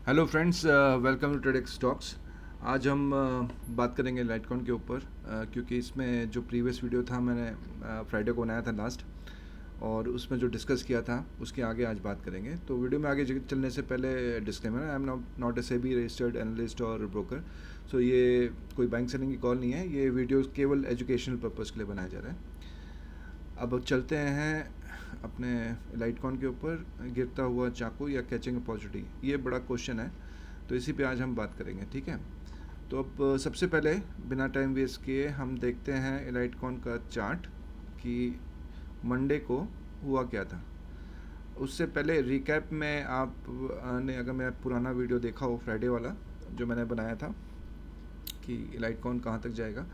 Hello friends, welcome to Tradex Talks. आज हम बात करेंगे लाइटकॉइन के ऊपर, क्योंकि इसमें जो प्रीवियस वीडियो था मैंने फ्राइडे को बनाया था लास्ट, और उसमें जो डिस्कस किया था उसके आगे आज बात करेंगे। तो वीडियो में आगे चलने से पहले disclaimer, I am not a SEBI registered analyst और ब्रोकर। सो ये कोई बैंक सेलिंग की कॉल नहीं है, ये वीडियो केवल एजुकेशनल पर्पज़ के लिए बनाया जा रहा है। अब चलते हैं अपने लाइटकॉइन के ऊपर। गिरता हुआ चाकू या कैचिंग अपॉर्चुनिटी, ये बड़ा क्वेश्चन है, तो इसी पे आज हम बात करेंगे, ठीक है। तो अब सबसे पहले बिना टाइम वेस्ट किए हम देखते हैं लाइटकॉइन का चार्ट कि मंडे को हुआ क्या था। उससे पहले रिकैप में आप ने अगर मेरा पुराना वीडियो देखा हो, फ्राइडे वाला जो मैंने बनाया था कि लाइटकॉइन कहाँ तक जाएगा,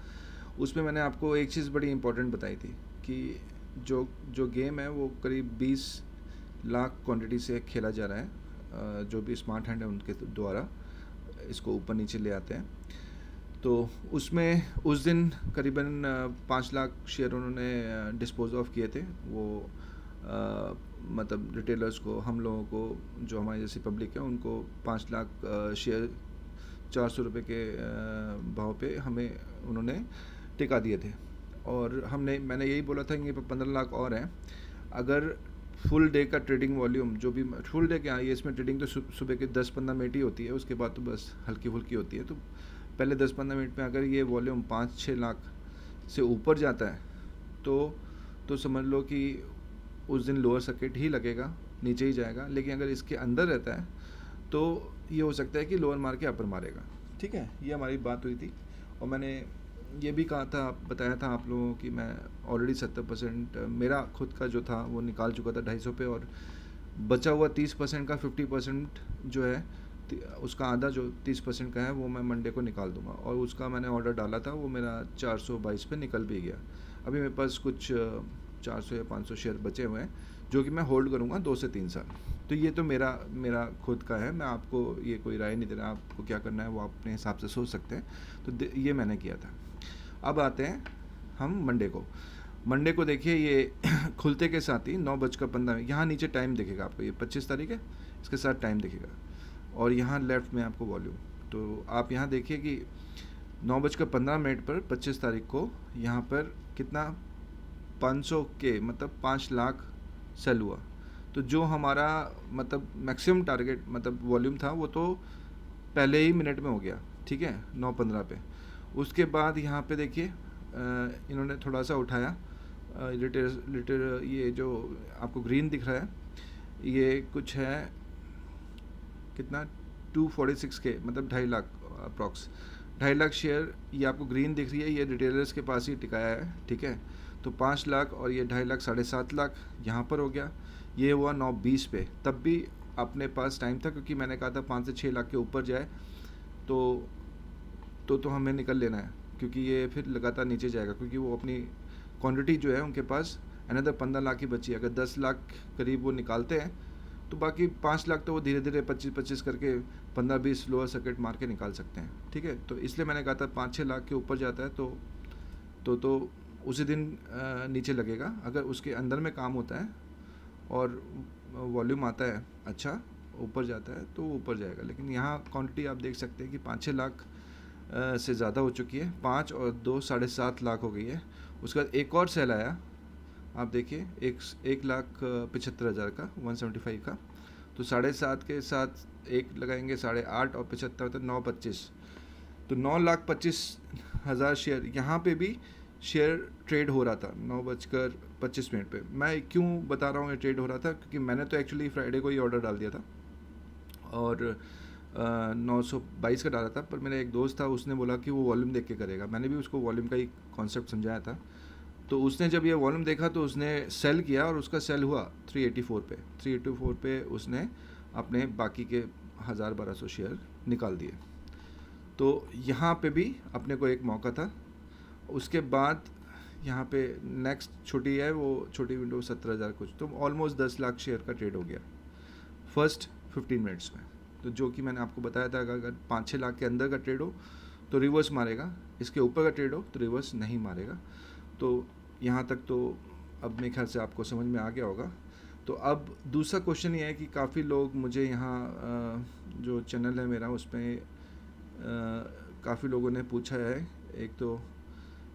उसमें मैंने आपको एक चीज़ बड़ी इंपॉर्टेंट बताई थी कि जो जो गेम है वो करीब 20 लाख क्वांटिटी से खेला जा रहा है। जो भी स्मार्ट हैंड है उनके द्वारा इसको ऊपर नीचे ले आते हैं। तो उसमें उस दिन करीबन 5 लाख शेयर उन्होंने डिस्पोज ऑफ किए थे। वो मतलब रिटेलर्स को, हम लोगों को, जो हमारे जैसी पब्लिक है उनको 5 लाख शेयर 400 रुपये के भाव पे हमें उन्होंने टिका दिए थे। और मैंने यही बोला था कि 15 लाख और हैं। अगर फुल डे का ट्रेडिंग वॉल्यूम, जो भी फुल डे क्या है, इसमें ट्रेडिंग तो सुबह के 10-15 मिनट ही होती है, उसके बाद तो बस हल्की फुल्की होती है। तो पहले 10-15 मिनट में अगर ये वॉल्यूम 5-6 लाख से ऊपर जाता है तो समझ लो कि उस दिन लोअर सर्किट ही लगेगा, नीचे ही जाएगा। लेकिन अगर इसके अंदर रहता है तो ये हो सकता है कि लोअर मार के अपर मारेगा, ठीक है। ये हमारी बात हुई थी, और मैंने ये भी कहा था, बताया था आप लोगों की मैं ऑलरेडी 70% मेरा खुद का जो था वो निकाल चुका था 250 पे, और बचा हुआ 30% का 50% जो है, उसका आधा जो 30% का है वो मैं मंडे को निकाल दूंगा। और उसका मैंने ऑर्डर डाला था, वो मेरा 422 पे निकल भी गया। अभी मेरे पास कुछ 400 या 500 शेयर बचे हुए हैं जो कि मैं होल्ड करूँगा 2 से 3 साल। तो ये तो मेरा मेरा खुद का है, मैं आपको ये कोई राय नहीं दे रहा, आपको क्या करना है वो अपने हिसाब से सोच सकते हैं। तो ये मैंने किया था। अब आते हैं हम मंडे को देखिए, ये खुलते के साथ ही 9:15, यहाँ नीचे टाइम दिखेगा आपको, ये 25 तारीख है, इसके साथ टाइम दिखेगा, और यहाँ लेफ्ट में आपको वॉल्यूम। तो आप यहाँ देखिए कि 9:15 पर 25 तारीख को यहाँ पर कितना, 500 के मतलब 5 लाख सेल हुआ। तो जो हमारा मतलब मैक्सिमम टारगेट मतलब वॉल्यूम था वो तो पहले ही मिनट में हो गया, ठीक है, 9:15 पे। उसके बाद यहाँ पे देखिए इन्होंने थोड़ा सा उठाया, लिटर लिटर, ये जो आपको ग्रीन दिख रहा है ये कुछ है कितना, 246 के मतलब 2.5 लाख अप्रॉक्स, 2.5 लाख शेयर ये आपको ग्रीन दिख रही है, ये रिटेलर्स के पास ही टिकाया है, ठीक है। तो 5 लाख और ये 2.5 लाख, 7.5 लाख यहाँ पर हो गया। ये हुआ 9:20 पे, तब भी अपने पास टाइम था, क्योंकि मैंने कहा था 5 से 6 लाख के ऊपर जाए तो हमें निकल लेना है, क्योंकि ये फिर लगातार नीचे जाएगा, क्योंकि वो अपनी क्वांटिटी जो है उनके पास अनदर 15 लाख ही बची। अगर 10 लाख करीब वो निकालते हैं तो बाकी 5 लाख तो वो धीरे धीरे 25-25 करके 15-20 लोअर सर्किट मार के निकाल सकते हैं, ठीक है। तो इसलिए मैंने कहा था 5-6 लाख के ऊपर जाता है तो उसी दिन नीचे लगेगा। अगर उसके अंदर में काम होता है और वॉल्यूम आता है अच्छा, ऊपर जाता है तो ऊपर जाएगा। लेकिन यहाँ क्वांटिटी आप देख सकते हैं कि 5-6 लाख से ज़्यादा हो चुकी है, 5 और 2 7.5 लाख हो गई है। उसके बाद एक और सेल आया, आप देखिए, 1,75,000 का, 175 का। तो 7.5 के साथ एक लगाएंगे, 8.5 और 75 तो 9.25, तो 9,25,000 शेयर यहाँ पे भी शेयर ट्रेड हो रहा था 9:25 पे। मैं क्यों बता रहा हूँ ये ट्रेड हो रहा था, क्योंकि मैंने तो एक्चुअली फ्राइडे को ही ऑर्डर डाल दिया था और 922 का डाला था, पर मेरा एक दोस्त था, उसने बोला कि वो वॉल्यूम देख के करेगा। मैंने भी उसको वॉल्यूम का ही कॉन्सेप्ट समझाया था। तो उसने जब ये वॉल्यूम देखा तो उसने सेल किया, और उसका सेल हुआ 384 पे उसने अपने बाकी के 1,000-1,200 शेयर निकाल दिए। तो यहाँ पे भी अपने को एक मौका था। उसके बाद यहाँ पे नेक्स्ट छोटी है, वो छोटी विंडो 17,000 कुछ, तो ऑलमोस्ट 10 लाख शेयर का ट्रेड हो गया फर्स्ट 15 मिनट्स में। तो जो कि मैंने आपको बताया था, अगर 5-6 लाख के अंदर का ट्रेड हो तो रिवर्स मारेगा, इसके ऊपर का ट्रेड हो तो रिवर्स नहीं मारेगा। तो यहाँ तक तो अब मेरे ख्याल से आपको समझ में आ गया होगा। तो अब दूसरा क्वेश्चन ये है कि काफ़ी लोग मुझे यहाँ जो चैनल है मेरा उसमें काफ़ी लोगों ने पूछा है, एक तो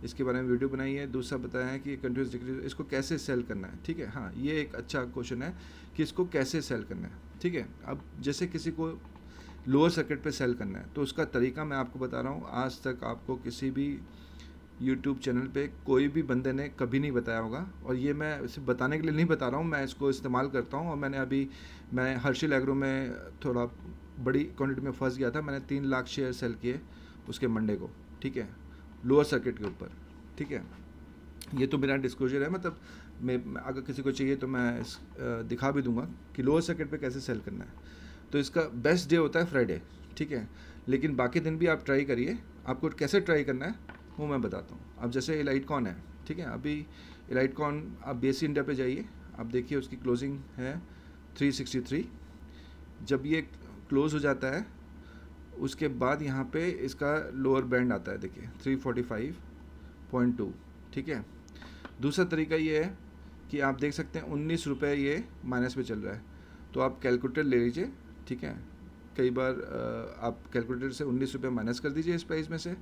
इसके बारे में वीडियो बनाई है, दूसरा बताया है कि कंटिन्यूस डिक्रीज इसको कैसे सेल करना है। ठीक है, हाँ ये एक अच्छा क्वेश्चन है कि इसको कैसे सेल करना है। ठीक है, अब जैसे किसी को लोअर सर्किट पे सेल करना है तो उसका तरीका मैं आपको बता रहा हूँ। आज तक आपको किसी भी यूट्यूब चैनल पे कोई भी बंदे ने कभी नहीं बताया होगा, और ये मैं इसे बताने के लिए नहीं बता रहा हूँ, मैं इसको इस्तेमाल करता हूँ। और मैं हर्षिल एग्रो में थोड़ा बड़ी क्वान्टिटी में फंस गया था। मैंने 3 लाख शेयर सेल किए उसके मंडे को। ठीक है, लोअर सर्किट के ऊपर। ठीक है, ये तो मेरा डिस्क्लोजर है, मतलब मैं अगर किसी को चाहिए तो मैं दिखा भी दूंगा कि लोअर सर्किट पे कैसे सेल करना है। तो इसका बेस्ट डे होता है फ्राइडे। ठीक है, लेकिन बाकी दिन भी आप ट्राई करिए। आपको कैसे ट्राई करना है वो मैं बताता हूँ। अब जैसे एलाइटकॉन है, ठीक है, अभी एलाइटकॉन आप BSE इंडिया पे जाइए, आप देखिए उसकी क्लोजिंग है 363। जब ये क्लोज हो जाता है उसके बाद यहाँ पे इसका लोअर बैंड आता है, देखिए 345.2। ठीक है, दूसरा तरीका ये है कि आप देख सकते हैं 19 रुपये ये माइनस में चल रहा है, तो आप कैलकुलेटर ले लीजिए। ठीक है, कई बार आप कैलकुलेटर से 19 रुपये माइनस कर दीजिए इस प्राइस में से,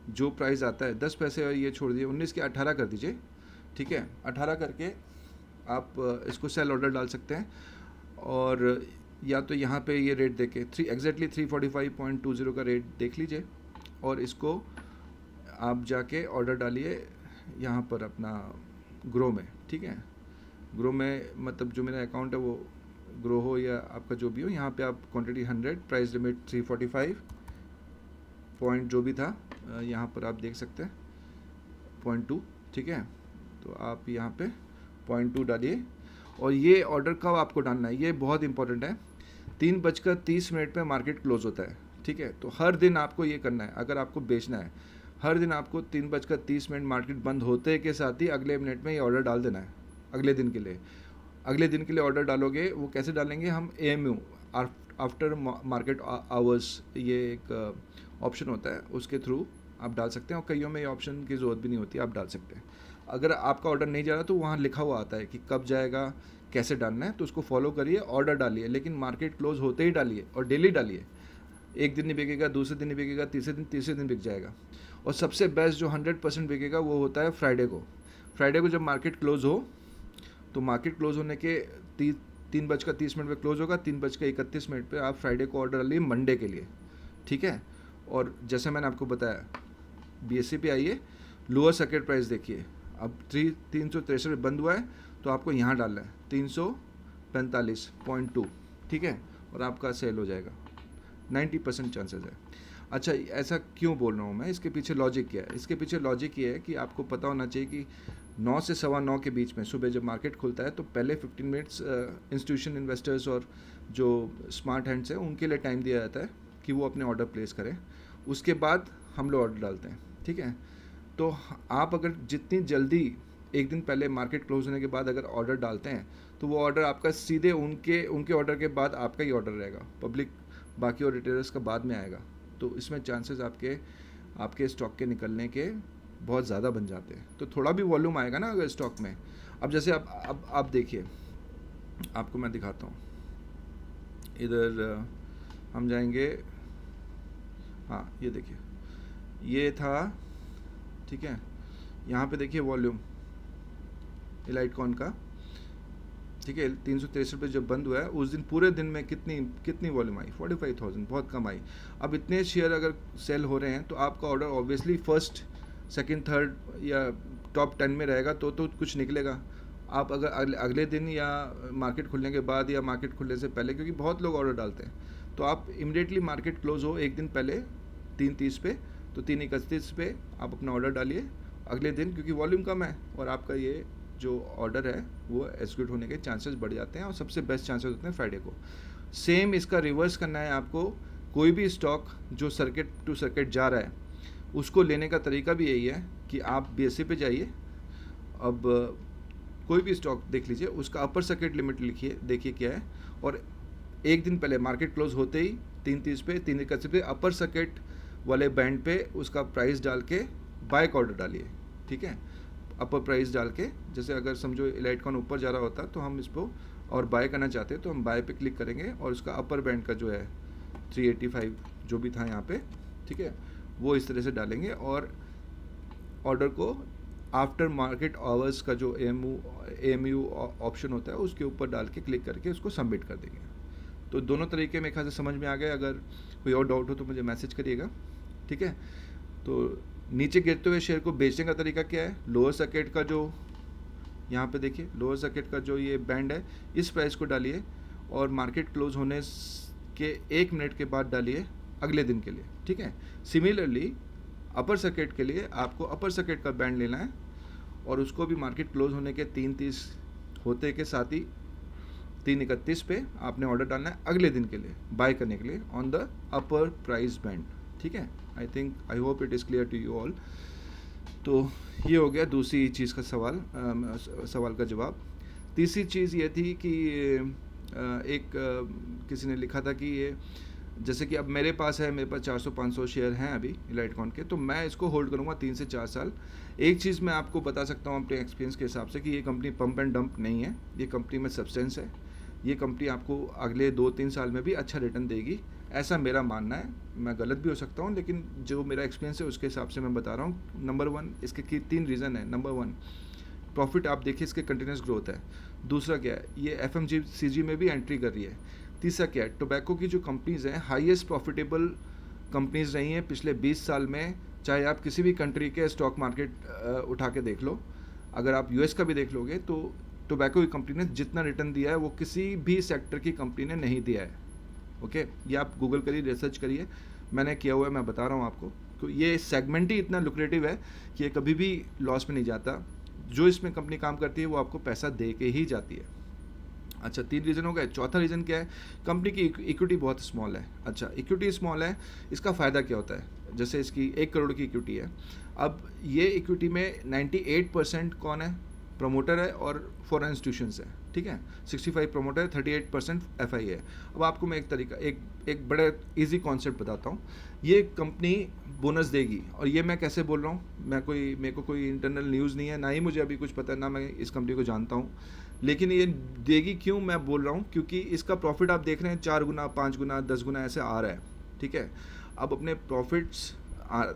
जो प्राइस आता है 10 पैसे और ये छोड़ दीजिए, 19 के 18 कर दीजिए। ठीक है, 18 करके आप इसको सेल ऑर्डर डाल सकते हैं, और या तो यहाँ पे ये रेट देके एग्जैक्टली 345.20 का रेट देख लीजिए, और इसको आप जाके ऑर्डर डालिए यहाँ पर अपना ग्रो में। ठीक है, ग्रो में मतलब जो मेरा अकाउंट है वो ग्रो हो या आपका जो भी हो, यहाँ पे आप क्वांटिटी 100, प्राइस लिमिट 345 पॉइंट जो भी था, यहाँ पर आप देख सकते हैं 0.2। ठीक है, तो आप यहाँ पे 0.2 डालिए, और ये ऑर्डर कब आपको डालना है ये बहुत इंपॉर्टेंट है। 3:30 पे मार्केट क्लोज होता है। ठीक है, तो हर दिन आपको ये करना है, अगर आपको बेचना है हर दिन आपको 3:30 मार्केट बंद होते के साथ ही अगले मिनट में ये ऑर्डर डाल देना है अगले दिन के लिए। अगले दिन के लिए ऑर्डर डालोगे, वो कैसे डालेंगे हम, AMU आफ्टर मार्केट आवर्स, ये एक ऑप्शन होता है, उसके थ्रू आप डाल सकते हैं, और कईयों में ये ऑप्शन की ज़रूरत भी नहीं होती, आप डाल सकते हैं। अगर आपका ऑर्डर नहीं जा रहा तो वहाँ लिखा हुआ आता है कि कब जाएगा, कैसे डालना है, तो उसको फॉलो करिए, ऑर्डर डालिए, लेकिन मार्केट क्लोज होते ही डालिए, और डेली डालिए। एक दिन नहीं बिकेगा, दूसरे दिन नहीं बिकेगा, तीसरे दिन बिक जाएगा। और सबसे बेस्ट जो 100% बिकेगा वो होता है फ्राइडे को। फ्राइडे को जब मार्केट क्लोज हो, तो मार्केट क्लोज होने के 3:30 पे क्लोज होगा, 3:31 पे आप फ्राइडे को ऑर्डर डालिए मंडे के लिए। ठीक है, और जैसे मैंने आपको बताया BSE पे आइए, लोअर सर्किट प्राइस देखिए, अब 363 पे बंद हुआ है, तो आपको यहाँ डालना है 345.2। ठीक है, और आपका सेल हो जाएगा, 90% चांसेस है। अच्छा, ऐसा क्यों बोल रहा हूँ मैं, इसके पीछे लॉजिक क्या है? इसके पीछे लॉजिक ये है कि आपको पता होना चाहिए कि 9 से 9:15 के बीच में सुबह जब मार्केट खुलता है, तो पहले 15 मिनट्स इंस्टीट्यूशन इन्वेस्टर्स और जो स्मार्ट हैंड्स हैं उनके लिए टाइम दिया जाता है कि वो अपने ऑर्डर प्लेस करें। उसके बाद हम लोग ऑर्डर डालते हैं। ठीक है, तो आप अगर जितनी जल्दी एक दिन पहले मार्केट क्लोज होने के बाद अगर ऑर्डर डालते हैं, तो वो ऑर्डर आपका सीधे उनके ऑर्डर के बाद आपका ही ऑर्डर रहेगा, पब्लिक बाकी और रिटेलर्स का बाद में आएगा। तो इसमें चांसेस आपके स्टॉक के निकलने के बहुत ज़्यादा बन जाते हैं। तो थोड़ा भी वॉल्यूम आएगा ना अगर स्टॉक में। अब जैसे अब आप देखिए, आपको मैं दिखाता हूँ, इधर हम जाएंगे, हाँ ये देखिए, ये था। ठीक है, यहाँ पे देखिए वॉल्यूम एलाइटकॉन का। ठीक है, 363 पे जब बंद हुआ है उस दिन पूरे दिन में कितनी वॉल्यूम आई, 45,000, बहुत कम आई। अब इतने शेयर अगर सेल हो रहे हैं तो आपका order obviously first, second, third या टॉप 10 में रहेगा, तो कुछ निकलेगा। आप अगर अगले दिन या मार्केट खुलने के बाद या मार्केट खुलने से पहले, क्योंकि बहुत लोग ऑर्डर डालते हैं, तो आप इमीडिएटली मार्केट क्लोज हो एक दिन पहले 3:30 पे, तो 3:31 पे आप अपना ऑर्डर डालिए अगले दिन, क्योंकि वॉल्यूम कम है और आपका ये जो ऑर्डर है वो एग्जीक्यूट होने के चांसेस बढ़ जाते हैं, और सबसे बेस्ट चांसेस होते हैं फ्राइडे को। सेम इसका रिवर्स करना है आपको। कोई भी स्टॉक जो सर्किट टू सर्किट जा रहा है उसको लेने का तरीका भी यही है कि आप BSE पे जाइए, अब कोई भी स्टॉक देख लीजिए, उसका अपर सर्किट लिमिट लिखिए, देखिए क्या है, और एक दिन पहले मार्केट क्लोज होते ही 3:30 पे 3:31 पे अपर सर्किट वाले बैंड पे उसका प्राइस डाल के बाय का ऑर्डर डालिए। ठीक है, अपर प्राइस डाल के, जैसे अगर समझो एलाइटकॉन ऊपर जा रहा होता तो हम इसको और बाय करना चाहते हैं तो हम बाय पे क्लिक करेंगे और उसका अपर बैंड का जो है 385 जो भी था यहाँ पे, ठीक है, वो इस तरह से डालेंगे और ऑर्डर को आफ्टर मार्केट आवर्स का जो AMU ऑप्शन होता है उसके ऊपर डाल के क्लिक करके उसको सबमिट कर देंगे। तो दोनों तरीके मेरे ख्याल से समझ में आ गए। अगर कोई और डाउट हो तो मुझे मैसेज करिएगा, ठीक है। तो नीचे गिरते हुए शेयर को बेचने का तरीका क्या है, लोअर सर्किट का जो यहाँ पे देखिए, लोअर सर्किट का जो ये बैंड है इस प्राइस को डालिए और मार्केट क्लोज होने के 1 मिनट के बाद डालिए अगले दिन के लिए, ठीक है। सिमिलरली अपर सर्किट के लिए आपको अपर सर्किट का बैंड लेना है और उसको भी मार्केट क्लोज होने के 3:30 होते के साथ ही 3:31 पे आपने ऑर्डर डालना है अगले दिन के लिए बाय करने के लिए on the upper price band, ठीक है। I hope it is clear to you all. तो ये हो गया दूसरी चीज़ का सवाल का जवाब। तीसरी चीज़ ये थी कि किसी ने लिखा था कि ये जैसे कि अब मेरे पास 400-500 शेयर हैं अभी इलाइटकॉन के, तो मैं इसको होल्ड करूँगा 3 से 4 साल। एक चीज़ मैं आपको बता सकता हूँ अपने एक्सपीरियंस के हिसाब से कि ये कंपनी पंप एंड डंप नहीं है, ये कंपनी में सब्सटेंस है। ये कंपनी आपको अगले 2-3 साल में भी अच्छा रिटर्न देगी, ऐसा मेरा मानना है। मैं गलत भी हो सकता हूँ, लेकिन जो मेरा एक्सपीरियंस है उसके हिसाब से मैं बता रहा हूँ। नंबर 1 इसके 3 रीज़न है। नंबर 1 प्रॉफिट, आप देखिए इसके कंटिन्यूस ग्रोथ है। दूसरा क्या है, ये FMCG में भी एंट्री कर रही है। तीसरा क्या है, टोबैको की जो कंपनीज़ हैं हाईएस्ट प्रॉफिटेबल कंपनीज़ रही हैं पिछले 20 साल में, चाहे आप किसी भी कंट्री के स्टॉक मार्केट उठा के देख लो। अगर आप US का भी देख लोगे तो टोबैको की कंपनी ने जितना रिटर्न दिया है वो किसी भी सेक्टर की कंपनी ने नहीं दिया है, ओके। ये आप गूगल करिए, रिसर्च करिए, मैंने किया हुआ है, मैं बता रहा हूँ आपको। तो ये सेगमेंट ही इतना लुक्रेटिव है कि ये कभी भी लॉस में नहीं जाता। जो इसमें कंपनी काम करती है वो आपको पैसा दे के ही जाती है। अच्छा, 3 रीज़न हो गए। चौथा रीज़न क्या है, कंपनी की इक्विटी बहुत स्मॉल है। अच्छा, इक्विटी स्मॉल है, इसका फ़ायदा क्या होता है, जैसे इसकी 1 करोड़ की इक्विटी है। अब ये इक्विटी में 98% कौन है, प्रमोटर है और फॉरेन इंस्टीट्यूशंस है, ठीक है। 65 प्रमोटर है, 38% FI है। अब आपको मैं एक बड़ा इजी कॉन्सेप्ट बताता हूँ। ये कंपनी बोनस देगी, और ये मैं कैसे बोल रहा हूँ, मेरे को कोई इंटरनल न्यूज़ नहीं है, ना ही मुझे अभी कुछ पता है, ना मैं इस कंपनी को जानता हूँ, लेकिन ये देगी क्यों मैं बोल रहा हूँ, क्योंकि इसका प्रॉफिट आप देख रहे हैं 4 गुना, 5 गुना, 10 गुना ऐसे आ रहा है, ठीक है। अब अपने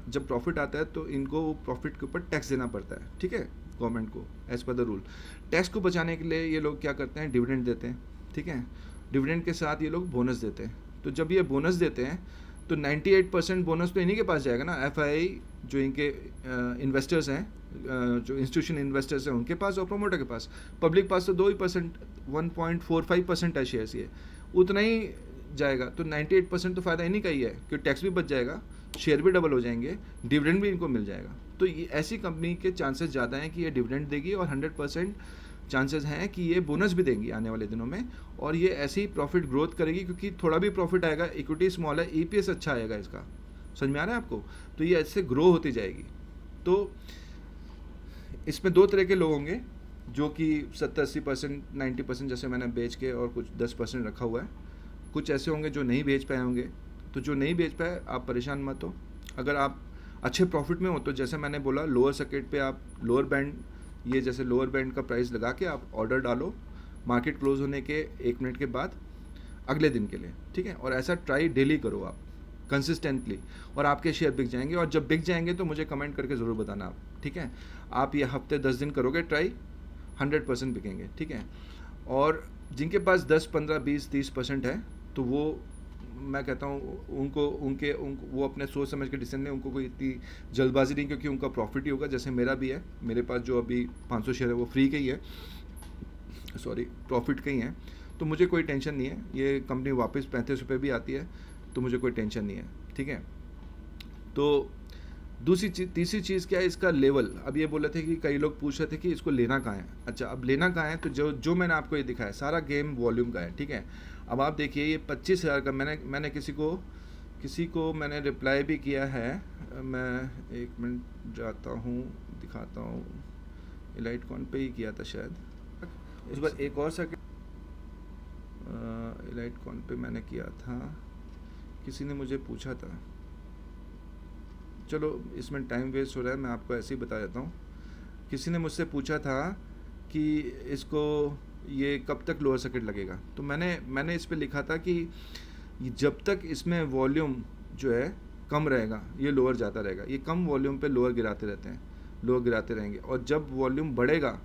जब प्रॉफिट आता है तो इनको प्रॉफिट के ऊपर टैक्स देना पड़ता है, ठीक है, गवर्नमेंट को as per the rule. Tax को बचाने के लिए ये लोग क्या करते हैं, डिविडेंड देते हैं, ठीक है। डिविडेंड के साथ ये लोग बोनस देते हैं। तो जब ये बोनस देते हैं तो 98% बोनस तो इन्हीं के पास जाएगा ना, FI जो इनके इन्वेस्टर्स हैं, जो इंस्टीट्यूशन इन्वेस्टर्स हैं उनके पास, और प्रोमोटर के पास। पब्लिक पास तो 2% 1.45% है शेयर्स, ये उतना ही जाएगा। तो 98% तो फ़ायदा इन्हीं का ही है कि टैक्स भी बच जाएगा, शेयर भी डबल हो जाएंगे, डिविडेंड भी इनको मिल जाएगा। तो ये ऐसी कंपनी के चांसेस ज़्यादा हैं कि ये डिविडेंड देगी, और 100% चांसेस हैं कि ये बोनस भी देंगी आने वाले दिनों में, और ये ऐसी ही प्रॉफिट ग्रोथ करेगी, क्योंकि थोड़ा भी प्रॉफिट आएगा, इक्विटी स्मॉल है, EPS अच्छा आएगा इसका। समझ में आ रहा है आपको? तो ये ऐसे ग्रो होती जाएगी। तो इसमें 2 तरह के लोग होंगे, जो कि 70-80%, 90% जैसे मैंने बेच के और कुछ 10% रखा हुआ है। कुछ ऐसे होंगे जो नहीं बेच पाए होंगे। तो जो नहीं बेच पाए, आप परेशान मत हो। अगर आप अच्छे प्रॉफिट में हो तो जैसे मैंने बोला, लोअर सर्किट पे आप लोअर बैंड, ये जैसे लोअर बैंड का प्राइस लगा के आप ऑर्डर डालो मार्केट क्लोज होने के 1 मिनट के बाद अगले दिन के लिए, ठीक है। और ऐसा ट्राई डेली करो आप कंसिस्टेंटली, और आपके शेयर बिक जाएंगे। और जब बिक जाएंगे तो मुझे कमेंट करके ज़रूर बताना आप, ठीक है। आप ये हफ्ते 10 दिन करोगे ट्राई, 100% बिकेंगे, ठीक है। और जिनके पास 10, 15, 20, 30% है, तो वो मैं कहता हूँ उनको वो अपने सोच समझ के डिसीजन लें। उनको कोई इतनी जल्दबाजी नहीं, क्योंकि उनका प्रॉफिट ही होगा। जैसे मेरा भी है, मेरे पास जो अभी 500 शेयर है वो फ्री के ही है, सॉरी प्रॉफिट के ही हैं। तो मुझे कोई टेंशन नहीं है, ये कंपनी वापस 35 रुपये भी आती है तो मुझे कोई टेंशन नहीं है, ठीक है। तो तीसरी चीज़ क्या है, इसका लेवल। अब ये बोले थे कि कई लोग पूछ रहे थे कि इसको लेना कहाँ है। अच्छा, अब लेना कहाँ है, तो जो मैंने आपको ये दिखाया सारा गेम वॉल्यूम का है, ठीक है। अब आप देखिए, ये 25,000 का मैंने किसी को मैंने रिप्लाई भी किया है। मैं 1 मिनट जाता हूँ, दिखाता हूँ। इलाइटकॉन पे ही किया था शायद। उस बार एक और सर्किट इलाइटकॉन पे मैंने किया था, किसी ने मुझे पूछा था। चलो इसमें टाइम वेस्ट हो रहा है, मैं आपको ऐसे ही बता देता हूँ। किसी ने मुझसे पूछा था कि इसको ये कब तक लोअर सर्किट लगेगा, तो मैंने इस पे लिखा था कि जब तक इसमें वॉल्यूम जो है कम रहेगा ये लोअर जाता रहेगा, ये कम वॉल्यूम पे लोअर गिराते रहते हैं, लोअर गिराते रहेंगे। और जब वॉल्यूम बढ़ेगा,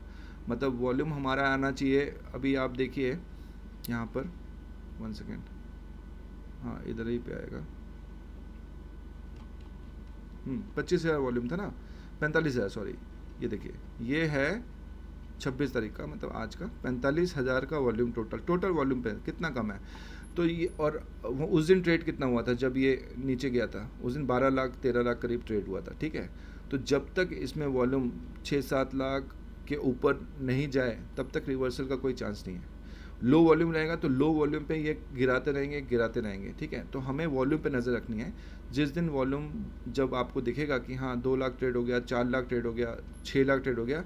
मतलब वॉल्यूम हमारा आना चाहिए, अभी आप देखिए यहाँ पर 1 सेकेंड, हाँ इधर ही पे आएगा, 25,000 वॉल्यूम था ना, 45,000 सॉरी, ये देखिए ये है 26 तारीख का, मतलब आज का 45,000 का वॉल्यूम टोटल वॉल्यूम पे कितना कम है। तो ये, और उस दिन ट्रेड कितना हुआ था जब ये नीचे गया था, उस दिन 12 लाख 13 लाख करीब ट्रेड हुआ था, ठीक है। तो जब तक इसमें वॉल्यूम 6-7 लाख के ऊपर नहीं जाए तब तक रिवर्सल का कोई चांस नहीं है। लो वॉल्यूम रहेगा तो लो वॉल्यूम पे ये गिराते रहेंगे, ठीक है। तो हमें वॉल्यूम पे नज़र रखनी है। जिस दिन वॉल्यूम, जब आपको दिखेगा कि हाँ 2 लाख ट्रेड हो गया, 4 लाख ट्रेड हो गया, 6 लाख ट्रेड हो गया,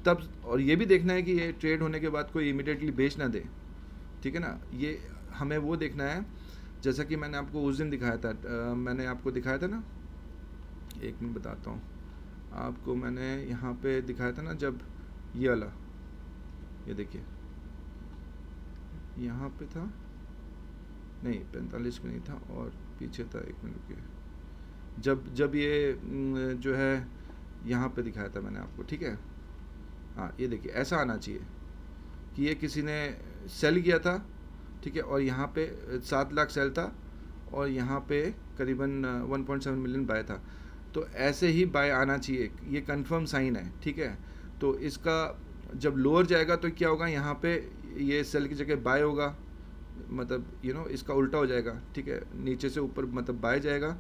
तब, और ये भी देखना है कि ये ट्रेड होने के बाद कोई इमीडिएटली बेच ना दे, ठीक है ना। ये हमें वो देखना है, जैसा कि मैंने आपको उस दिन दिखाया था, मैंने आपको दिखाया था ना, एक मिनट बताता हूँ आपको, मैंने यहाँ पे दिखाया था ना, जब ये वाला, ये देखिए यहाँ पे था, नहीं 45 में नहीं था और पीछे था, एक मिनट रुकिए, जब ये जो है यहाँ पे दिखाया था मैंने आपको, ठीक है। हाँ ये देखिए ऐसा आना चाहिए कि ये किसी ने सेल किया था, ठीक है, और यहाँ पे 7 लाख सेल था और यहाँ पे करीबन 1.7 मिलियन बाय था। तो ऐसे ही बाय आना चाहिए, ये कंफर्म साइन है, ठीक है। तो इसका जब लोअर जाएगा तो क्या होगा, यहाँ पे ये सेल की जगह बाय होगा, मतलब इसका उल्टा हो जाएगा, ठीक है, नीचे से ऊपर मतलब बाय जाएगा,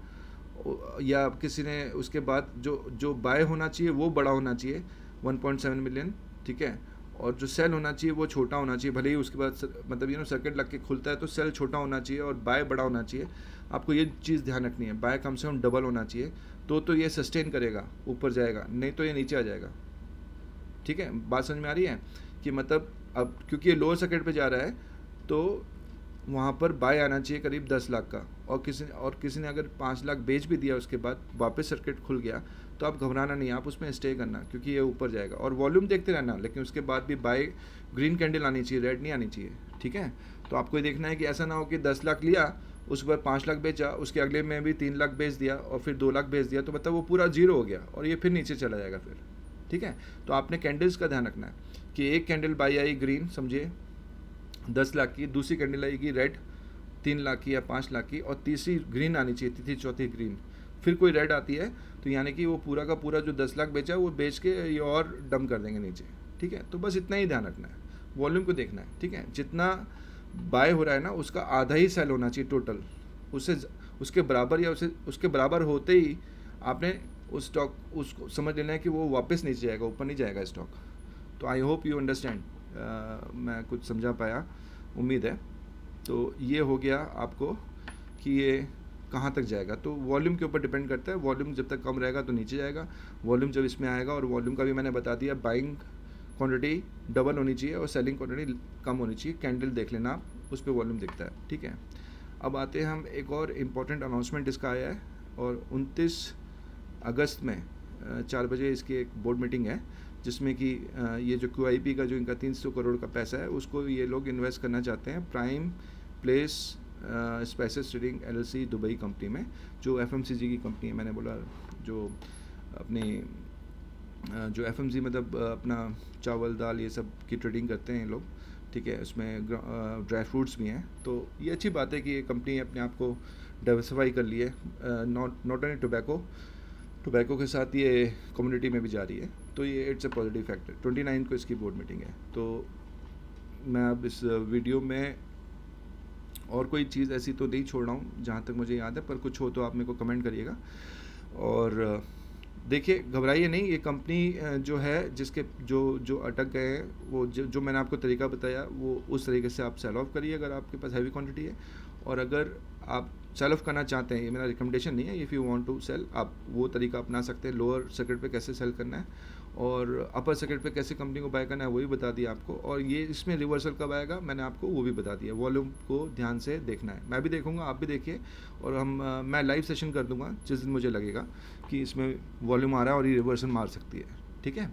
या किसी ने उसके बाद जो बाय होना चाहिए वो बड़ा होना चाहिए 1.7 मिलियन, ठीक है, और जो सेल होना चाहिए वो छोटा होना चाहिए, भले ही उसके बाद मतलब सर्किट लग के खुलता है तो सेल छोटा होना चाहिए और बाय बड़ा होना चाहिए। आपको ये चीज़ ध्यान रखनी है, बाय कम से कम डबल होना चाहिए, तो ये सस्टेन करेगा, ऊपर जाएगा, नहीं तो ये नीचे आ जाएगा, ठीक है। बात समझ में आ रही है कि मतलब अब क्योंकि ये लोअर सर्किट पे जा रहा है तो वहाँ पर बाय आना चाहिए करीब 10 लाख का, और किसी ने अगर 5 लाख बेच भी दिया उसके बाद वापस सर्किट खुल गया तो आप घबराना नहीं, आप उसमें स्टे करना, क्योंकि ये ऊपर जाएगा, और वॉल्यूम देखते रहना, लेकिन उसके बाद भी बाय ग्रीन कैंडल आनी चाहिए, रेड नहीं आनी चाहिए, ठीक है। तो आपको ये देखना है कि ऐसा ना हो कि 10 लाख लिया, उसके बाद 5 लाख बेचा, उसके अगले में भी 3 लाख बेच दिया और फिर 2 लाख बेच दिया, तो मतलब वो पूरा जीरो हो गया और ये फिर नीचे चला जाएगा फिर, ठीक है। तो आपने कैंडल्स का ध्यान रखना है कि एक कैंडल बाई आई ग्रीन, समझिए 10 लाख की, दूसरी कैंडल आएगी रेड 3 लाख की या 5 लाख की, और तीसरी ग्रीन आनी चाहिए, तीसरी चौथी ग्रीन, फिर कोई रेड आती है तो यानी कि वो पूरा का पूरा जो 10 लाख बेचा है वो बेच के ये और डम कर देंगे नीचे, ठीक है। तो बस इतना ही ध्यान रखना है, वॉल्यूम को देखना है, ठीक है। जितना बाय हो रहा है ना उसका आधा ही सेल होना चाहिए टोटल, उसके बराबर या उसके बराबर होते ही आपने उस स्टॉक उसको समझ लेना है कि वो वापस नीचे जाएगा, ऊपर नहीं जाएगा स्टॉक। तो आई होप यू अंडरस्टैंड, मैं कुछ समझा पाया, उम्मीद है। तो ये हो गया आपको कि ये कहाँ तक जाएगा, तो वॉल्यूम के ऊपर डिपेंड करता है। वॉल्यूम जब तक कम रहेगा तो नीचे जाएगा, वॉल्यूम जब इसमें आएगा, और वॉल्यूम का भी मैंने बता दिया, बाइंग क्वांटिटी डबल होनी चाहिए और सेलिंग क्वांटिटी कम होनी चाहिए। कैंडल देख लेना आप, उस पर वॉल्यूम दिखता है, ठीक है। अब आते हैं हम, एक और इम्पॉर्टेंट अनाउंसमेंट इसका आया है, और 29 अगस्त में 4 बजे इसकी एक बोर्ड मीटिंग है, जिसमें कि ये जो QIP का जो इनका 300 करोड़ का पैसा है उसको ये लोग इन्वेस्ट करना चाहते हैं prime place spices trading LLC Dubai company में, जो FMCG की कंपनी है। मैंने बोला जो अपनी जो FMCG मतलब अपना चावल दाल ये सब की ट्रेडिंग करते हैं लोग, ठीक है, उसमें ड्राई फ्रूट्स भी हैं। तो ये अच्छी बात है कि ये कंपनी अपने आप को डाइवर्सिफाई कर ली है, नॉट ओनली टोबैको के साथ ये कम्युनिटी में भी जा रही है, तो ये इट्स अ पॉजिटिव फैक्टर। 29 को इसकी बोर्ड मीटिंग है। तो मैं अब इस वीडियो में और कोई चीज़ ऐसी तो नहीं छोड़ रहा हूँ जहाँ तक मुझे याद है, पर कुछ हो तो आप मेरे को कमेंट करिएगा। और देखिए घबराइए नहीं, ये कंपनी जो है जिसके जो अटक गए हैं, वो जो मैंने आपको तरीका बताया वो उस तरीके से आप सेल ऑफ करिए अगर आपके पास हैवी क्वांटिटी है। और अगर आप सेल ऑफ करना चाहते हैं, ये मेरा रिकमेंडेशन नहीं है, if you want to sell आप वो तरीका अपना सकते हैं। लोअर सर्किट पे कैसे सेल करना है और अपर सर्किट पे कैसे कंपनी को बाय करना है वो भी बता दिया आपको, और ये इसमें रिवर्सल कब आएगा मैंने आपको वो भी बता दिया। वॉल्यूम को ध्यान से देखना है, मैं भी देखूंगा, आप भी देखिए, और मैं लाइव सेशन कर दूंगा जिस दिन मुझे लगेगा कि इसमें वॉल्यूम आ रहा है और ये रिवर्सल मार सकती है, ठीक है।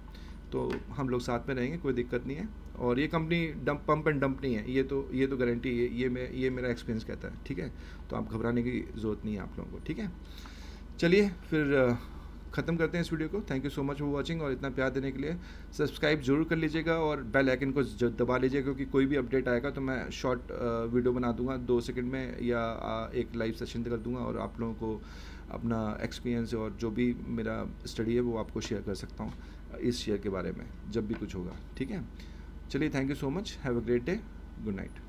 तो हम लोग साथ में रहेंगे, कोई दिक्कत नहीं है। और ये कंपनी पंप एंड डंप नहीं है, ये तो गारंटी है, ये मेरा एक्सपीरियंस कहता है, ठीक है। तो आप घबराने की ज़रूरत नहीं है आप लोगों को, ठीक है। चलिए फिर ख़त्म करते हैं इस वीडियो को। Thank you so much for watching, और इतना प्यार देने के लिए। सब्सक्राइब जरूर कर लीजिएगा और बेल आइकन को दबा लीजिएगा, क्योंकि कोई भी अपडेट आएगा तो मैं शॉर्ट वीडियो बना दूंगा 2 सेकंड में, या एक लाइव सेशन कर दूंगा, और आप लोगों को अपना एक्सपीरियंस और जो भी मेरा स्टडी है वो आपको शेयर कर सकता हूँ इस शेयर के बारे में, जब भी कुछ होगा, ठीक है। चलिए, thank you so much, have a great day, good night.